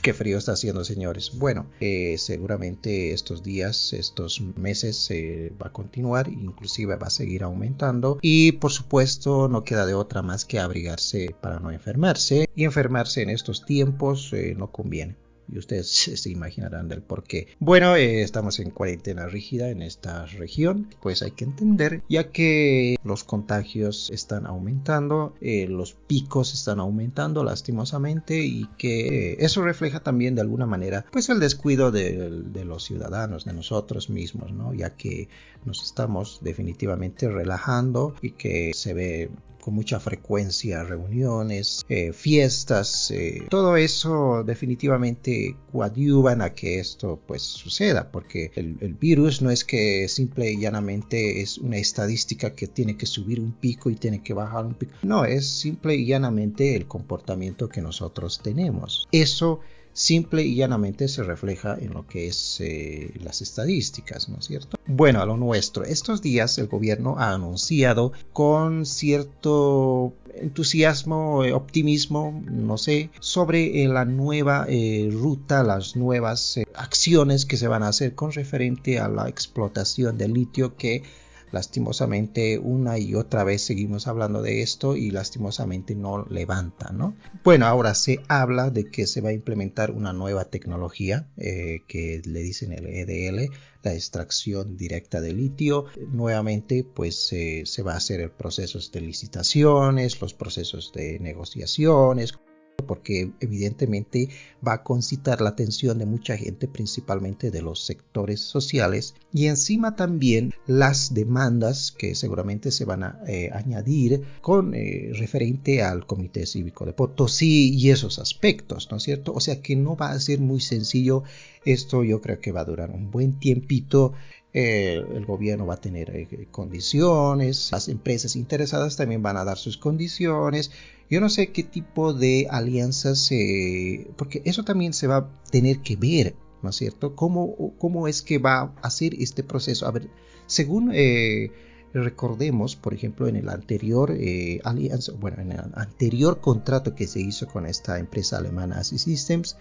qué frío está haciendo, señores. Bueno, seguramente estos días, estos meses va a continuar, inclusive va a seguir aumentando y por supuesto no queda de otra más que abrigarse para no enfermarse, y enfermarse en estos tiempos no conviene. Y ustedes se imaginarán del por qué. Bueno, estamos en cuarentena rígida en esta región, pues hay que entender, ya que los contagios están aumentando, los picos están aumentando lastimosamente, y que eso refleja también de alguna manera pues el descuido de los ciudadanos, de nosotros mismos, ¿no? Ya que nos estamos definitivamente relajando y que se ve con mucha frecuencia reuniones, fiestas, todo eso definitivamente coadyuvan a que esto pues suceda, porque el virus no es que simple y llanamente es una estadística que tiene que subir un pico y tiene que bajar un pico, no, es simple y llanamente el comportamiento que nosotros tenemos. Eso simple y llanamente se refleja en lo que es las estadísticas, ¿no es cierto? Bueno, a lo nuestro. Estos días el gobierno ha anunciado con cierto entusiasmo, optimismo, no sé, sobre la nueva ruta, las nuevas acciones que se van a hacer con referente a la explotación del litio, que lastimosamente una y otra vez seguimos hablando de esto y lastimosamente no levanta, ¿no? Bueno, ahora se habla de que se va a implementar una nueva tecnología que le dicen el EDL, la extracción directa de litio. Nuevamente pues se va a hacer el procesos de licitaciones, los procesos de negociaciones, porque evidentemente va a concitar la atención de mucha gente, principalmente de los sectores sociales, y encima también las demandas que seguramente se van a añadir con referente al Comité Cívico de Potosí y esos aspectos, ¿no es cierto? O sea que no va a ser muy sencillo esto. Yo creo que va a durar un buen tiempito. El gobierno va a tener condiciones, las empresas interesadas también van a dar sus condiciones. Yo no sé qué tipo de alianzas, porque eso también se va a tener que ver, ¿no es cierto? ¿Cómo es que va a hacer este proceso? A ver, según recordemos, por ejemplo, en el anterior alianza, bueno, en el anterior contrato que se hizo con esta empresa alemana ASI Systems,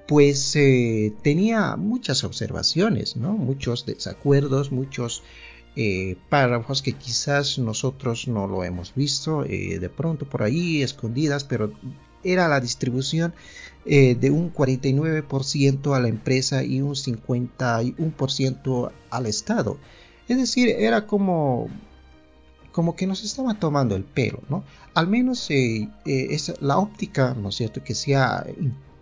pues tenía muchas observaciones, ¿no? Muchos desacuerdos, muchos párrafos que quizás nosotros no lo hemos visto de pronto por ahí escondidas, pero era la distribución de un 49% a la empresa y un 51% al Estado. Es decir, era como que nos estaban tomando el pelo, ¿no? Al menos es la óptica, ¿no es cierto?, que se ha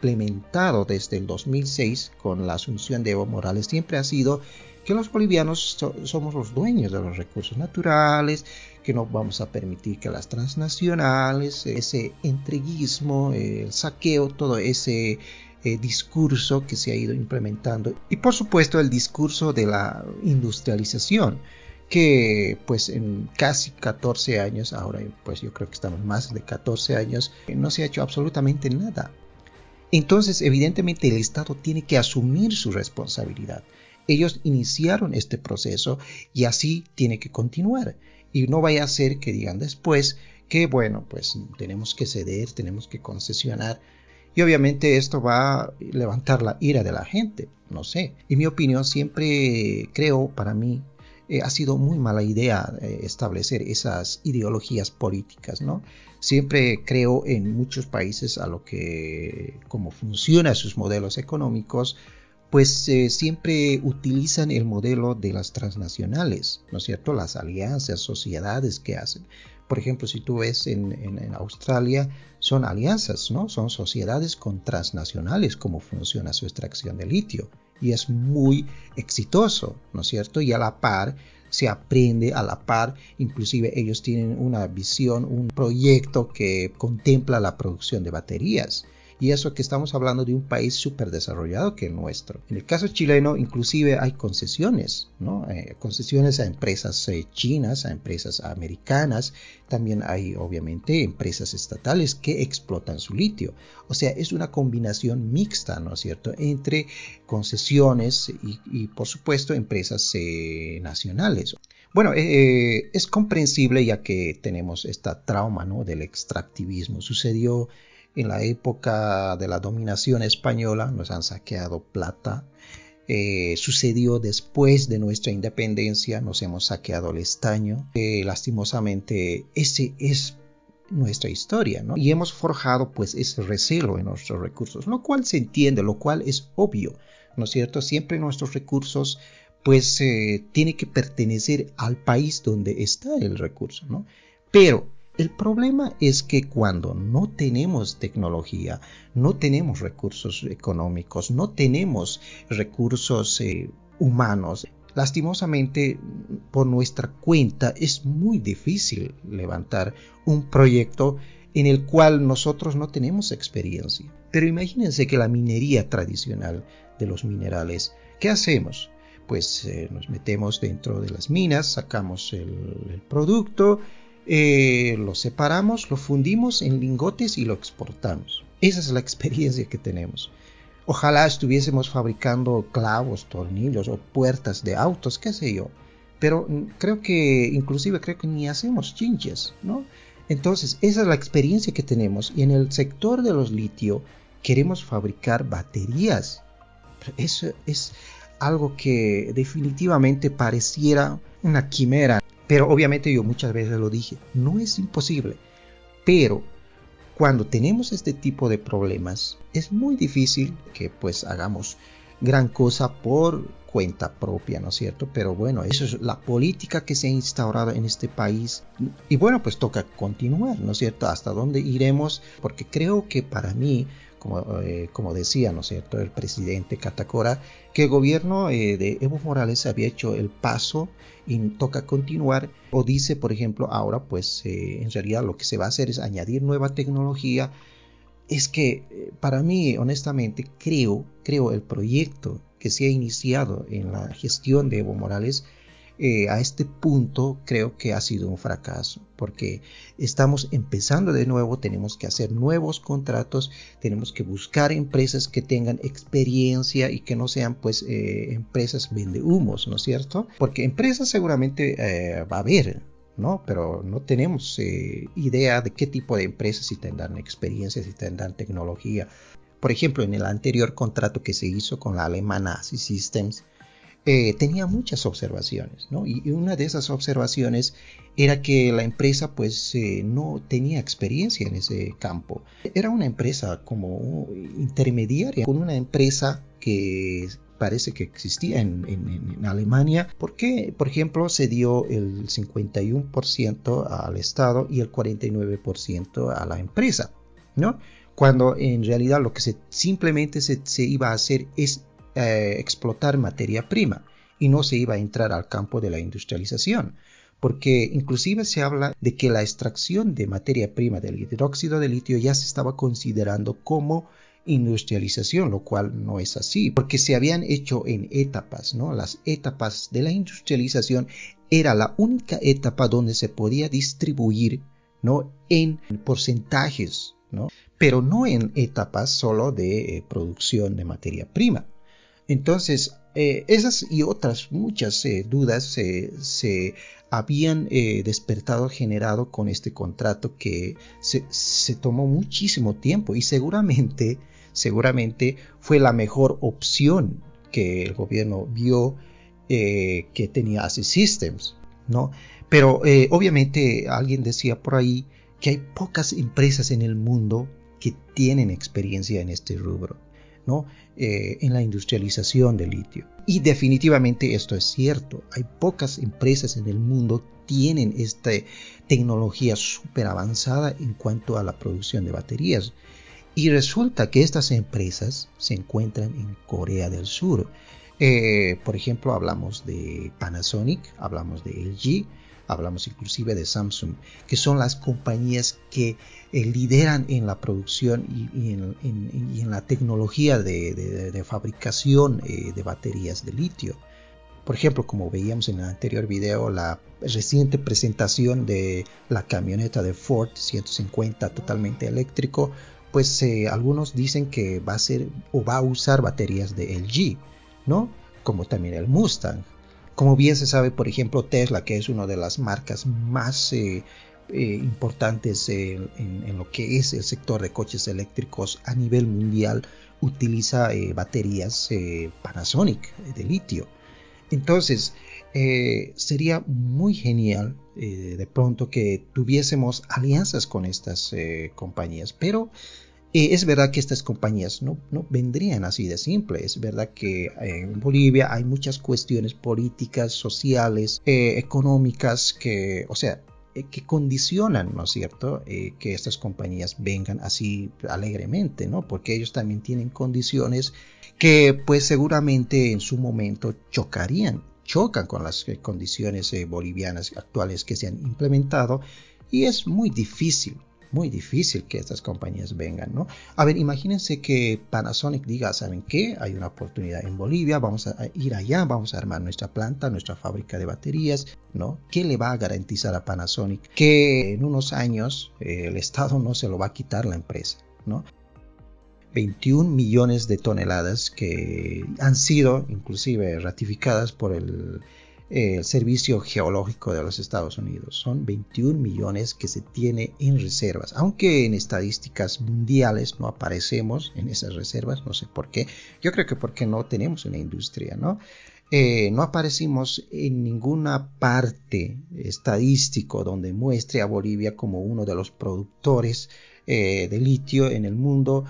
implementado desde el 2006 con la asunción de Evo Morales siempre ha sido que los bolivianos somos los dueños de los recursos naturales, que no vamos a permitir que las transnacionales, ese entreguismo, el saqueo, todo ese discurso que se ha ido implementando, y por supuesto el discurso de la industrialización, que pues en casi 14 años, ahora pues yo creo que estamos más de 14 años, no se ha hecho absolutamente nada. Entonces evidentemente el Estado tiene que asumir su responsabilidad. Ellos iniciaron este proceso y así tiene que continuar, y no vaya a ser que digan después que bueno, pues tenemos que ceder, tenemos que concesionar, y obviamente esto va a levantar la ira de la gente, no sé. En mi opinión siempre creo, para mí ha sido muy mala idea establecer esas ideologías políticas, ¿no? Siempre creo en muchos países a lo que, como funcionan sus modelos económicos, pues siempre utilizan el modelo de las transnacionales, ¿no es cierto? Las alianzas, sociedades que hacen. Por ejemplo, si tú ves en Australia, son alianzas, ¿no? Son sociedades con transnacionales, como funciona su extracción de litio. Y es muy exitoso, ¿no es cierto? Y a la par se aprende, a la par, inclusive ellos tienen una visión, un proyecto que contempla la producción de baterías. Y eso que estamos hablando de un país súper desarrollado que el nuestro. En el caso chileno, inclusive hay concesiones, ¿no? Concesiones a empresas chinas, a empresas americanas. También hay, obviamente, empresas estatales que explotan su litio. O sea, es una combinación mixta, ¿no es cierto?, entre concesiones y por supuesto, empresas nacionales. Bueno, es comprensible ya que tenemos esta trauma, ¿no?, del extractivismo. Sucedió En la época de la dominación española nos han saqueado plata. Sucedió después de nuestra independencia, nos hemos saqueado el estaño. Lastimosamente, ese es nuestra historia, ¿no? Y hemos forjado pues ese recelo en nuestros recursos, lo cual se entiende, lo cual es obvio, ¿no es cierto? Siempre nuestros recursos pues tiene que pertenecer al país donde está el recurso, ¿no? Pero el problema es que cuando no tenemos tecnología, no tenemos recursos económicos, no tenemos recursos humanos, lastimosamente por nuestra cuenta es muy difícil levantar un proyecto en el cual nosotros no tenemos experiencia. Pero imagínense que la minería tradicional de los minerales, ¿qué hacemos? Pues nos metemos dentro de las minas, sacamos el producto, lo separamos, lo fundimos en lingotes y lo exportamos. Esa es la experiencia que tenemos. Ojalá estuviésemos fabricando clavos, tornillos o puertas de autos, qué sé yo. Pero creo que ni hacemos chinches, ¿no? Entonces, esa es la experiencia que tenemos. Y en el sector de los litio queremos fabricar baterías. Eso es algo que definitivamente pareciera una quimera. Pero obviamente yo muchas veces lo dije, no es imposible. Pero cuando tenemos este tipo de problemas, es muy difícil que pues hagamos gran cosa por cuenta propia, ¿no es cierto? Pero bueno, eso es la política que se ha instaurado en este país. Y bueno, pues toca continuar, ¿no es cierto? ¿Hasta dónde iremos? Porque creo que para mí, como decía, ¿no es cierto?, el presidente Catacora, que el gobierno de Evo Morales había hecho el paso y toca continuar, o dice, por ejemplo, ahora pues en realidad lo que se va a hacer es añadir nueva tecnología. Es que para mí, honestamente, creo el proyecto que se ha iniciado en la gestión de Evo Morales, a este punto creo que ha sido un fracaso, porque estamos empezando de nuevo, tenemos que hacer nuevos contratos, tenemos que buscar empresas que tengan experiencia y que no sean pues empresas vendehumos, ¿no es cierto? Porque empresas seguramente va a haber, ¿no? Pero no tenemos idea de qué tipo de empresas, si tendrán experiencia, si tendrán tecnología. Por ejemplo, en el anterior contrato que se hizo con la alemana ASI Systems, tenía muchas observaciones, ¿no? Y una de esas observaciones era que la empresa pues no tenía experiencia en ese campo. Era una empresa como intermediaria con una empresa que parece que existía en Alemania, porque por ejemplo se dio el 51% al Estado y el 49% a la empresa, ¿no? Cuando en realidad lo que simplemente se iba a hacer es explotar materia prima y no se iba a entrar al campo de la industrialización, porque inclusive se habla de que la extracción de materia prima del hidróxido de litio ya se estaba considerando como industrialización, lo cual no es así, porque se habían hecho en etapas, ¿no? Las etapas de la industrialización era la única etapa donde se podía distribuir, ¿no?, en porcentajes, ¿no?, pero no en etapas solo de producción de materia prima. Entonces, esas y otras muchas dudas se habían despertado, generado con este contrato que se tomó muchísimo tiempo y seguramente fue la mejor opción que el gobierno vio que tenía ASI Systems, ¿no? Pero obviamente alguien decía por ahí que hay pocas empresas en el mundo que tienen experiencia en este rubro, ¿no? En la industrialización del litio. Y definitivamente esto es cierto. Hay pocas empresas en el mundo que tienen esta tecnología súper avanzada en cuanto a la producción de baterías. Y resulta que estas empresas se encuentran en Corea del Sur. Por ejemplo, hablamos de Panasonic, hablamos de LG, hablamos inclusive de Samsung, que son las compañías que lideran en la producción y en la tecnología de fabricación de baterías de litio. Por ejemplo, como veíamos en el anterior video, la reciente presentación de la camioneta de Ford 150 totalmente eléctrico, pues algunos dicen que va a ser o va a usar baterías de LG, ¿no? Como también el Mustang. Como bien se sabe, por ejemplo, Tesla, que es una de las marcas más importantes en lo que es el sector de coches eléctricos a nivel mundial utiliza baterías Panasonic de litio. Entonces, sería muy genial de pronto que tuviésemos alianzas con estas compañías, pero es verdad que estas compañías no vendrían así de simple. Es verdad que en Bolivia hay muchas cuestiones políticas, sociales, económicas que condicionan, ¿no es cierto?, que estas compañías vengan así alegremente, ¿no? Porque ellos también tienen condiciones que pues seguramente en su momento chocan con las condiciones bolivianas actuales que se han implementado, y es muy difícil que estas compañías vengan, ¿no? A ver, imagínense que Panasonic diga, ¿saben qué? Hay una oportunidad en Bolivia, vamos a ir allá, vamos a armar nuestra planta, nuestra fábrica de baterías, ¿no? ¿Qué le va a garantizar a Panasonic? Que en unos años el Estado no se lo va a quitar la empresa, ¿no? 21 millones de toneladas que han sido inclusive ratificadas por el Servicio Geológico de los Estados Unidos. Son 21 millones que se tiene en reservas, aunque en estadísticas mundiales no aparecemos en esas reservas, no sé por qué. Yo creo que porque no tenemos una industria, ¿no? No aparecimos en ninguna parte estadístico donde muestre a Bolivia como uno de los productores de litio en el mundo,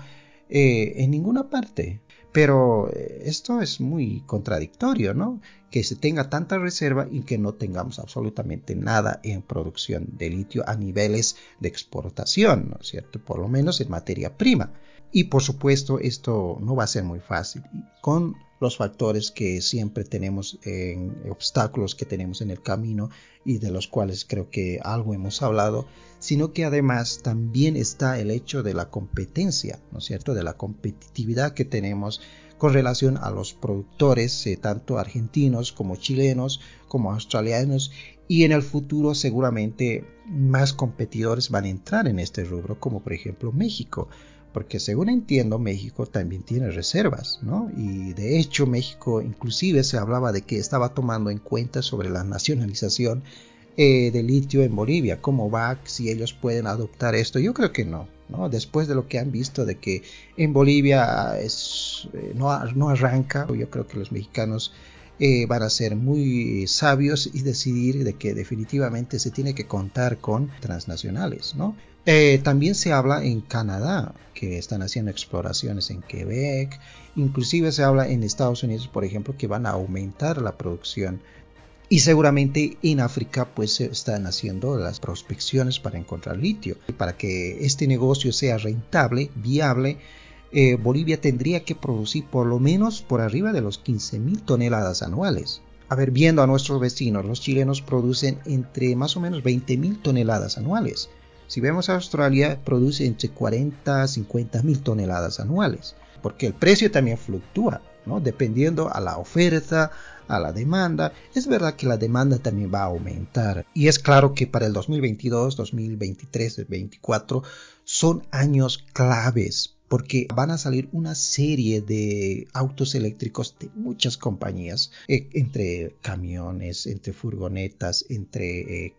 en ninguna parte. Pero esto es muy contradictorio, ¿no? Que se tenga tanta reserva y que no tengamos absolutamente nada en producción de litio a niveles de exportación, ¿no es cierto? Por lo menos en materia prima. Y por supuesto esto no va a ser muy fácil. Con los factores que siempre tenemos, obstáculos que tenemos en el camino y de los cuales creo que algo hemos hablado, sino que además también está el hecho de la competencia, ¿no es cierto?, de la competitividad que tenemos con relación a los productores, tanto argentinos como chilenos, como australianos, y en el futuro seguramente más competidores van a entrar en este rubro, como por ejemplo México. Porque según entiendo, México también tiene reservas, ¿no? Y de hecho México inclusive se hablaba de que estaba tomando en cuenta sobre la nacionalización de litio en Bolivia. ¿Cómo va? Si ellos pueden adoptar esto. Yo creo que no, ¿no? Después de lo que han visto de que en Bolivia no arranca, yo creo que los mexicanos van a ser muy sabios y decidir de que definitivamente se tiene que contar con transnacionales, ¿no? También se habla en Canadá que están haciendo exploraciones en Quebec, inclusive se habla en Estados Unidos, por ejemplo, que van a aumentar la producción, y seguramente en África pues se están haciendo las prospecciones para encontrar litio. Para que este negocio sea rentable, viable, Bolivia tendría que producir por lo menos por arriba de los 15.000 toneladas anuales. A ver, viendo a nuestros vecinos, los chilenos producen entre más o menos 20.000 toneladas anuales. Si vemos a Australia, produce entre 40 a 50.000 toneladas anuales, porque el precio también fluctúa, ¿no? Dependiendo a la oferta, a la demanda. Es verdad que la demanda también va a aumentar, y es claro que para el 2022, 2023, 2024 son años claves, porque van a salir una serie de autos eléctricos de muchas compañías, entre camiones, entre furgonetas, entre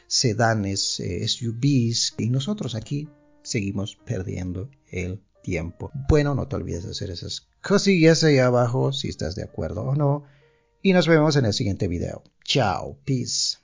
sedanes, SUVs, y nosotros aquí seguimos perdiendo el tiempo. Bueno, no te olvides de hacer esas cosillas ahí abajo si estás de acuerdo o no, y nos vemos en el siguiente video. Chao, peace.